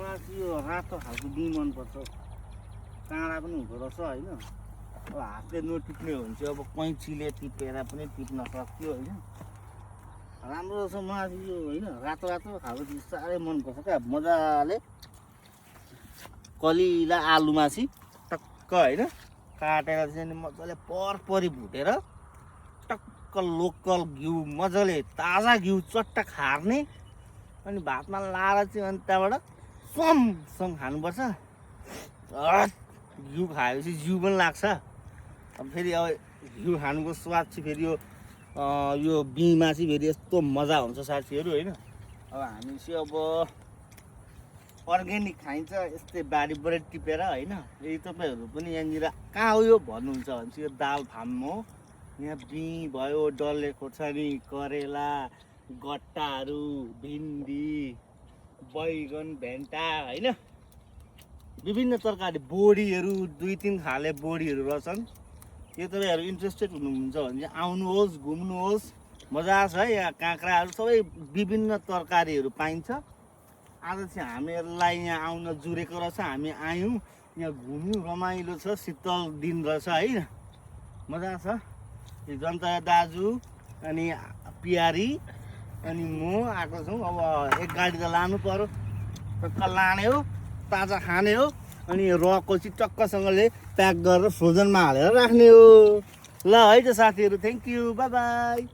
मलाई चाहिँ यो रातो खालको बिँ मनपर्छ। काँडा पनि हुँदो रहेछ होइन। अब हातले नटिप्ने हो भने चाहिँ अब कैँचीले टिपेर पनि टिप्न सक्यो होइन। राम्रो रहेछ मलाई चाहिँ यो होइन। रातो रातो खालको चिज साह्रै मनपर्छ क्या। मजाले कलिला आलुमासी टक्क होइन काटेर चाहिँ मजाले परपरी भुटेर टक्क लोकल घिउ मजाले ताजा घिउ चट्टा खार्ने अनि भातमा लाएर चाहिँ अनि त्यहाँबाट सम खानुपर्छ। घिउ खाएपछि जिउ पनि लाग्छ। अब फेरि अब घिउ खानुको स्वाद चाहिँ फेरि यो बिँमा चाहिँ फेरि यस्तो मजा हुन्छ साथीहरू होइन। अब हामी चाहिँ अब अर्ग्यानिक खाइन्छ यस्तै बारीबाट टिपेर होइन। यदि तपाईँहरू पनि यहाँनिर कहाँ हो यो भन्नुहुन्छ भने चाहिँ यो दाल फार्म हो। यहाँ बिँ भयो, डल्ले खोर्सानी, करेला, गट्टाहरू, भिन्डी, बैगन, भेन्टा होइन। विभिन्न तरकारी बोडीहरू 2-3 खाले बोडीहरू रहेछन्। यो तपाईँहरू इन्ट्रेस्टेड हुनुहुन्छ भने चाहिँ आउनुहोस्, घुम्नुहोस्, मजा छ है। यहाँ काँक्राहरू सबै विभिन्न तरकारीहरू पाइन्छ। आज चाहिँ हामीहरूलाई यहाँ आउन जुरेको रहेछ। हामी आयौँ, यहाँ घुम्यौँ, रमाइलो छ, शीतल दिन रहेछ है। मजा छ। यो जनता दाजु अनि पियारी अनि म आएको छौँ। अब एक गाडी त लानु पर्यो, टक्क लाने हो, ताजा खाने हो अनि रकको चाहिँ टक्कसँगले प्याक गरेर फ्रोजनमा हालेर राख्ने हो। ल है त साथीहरू, थ्याङ्क यू, बाई बाई।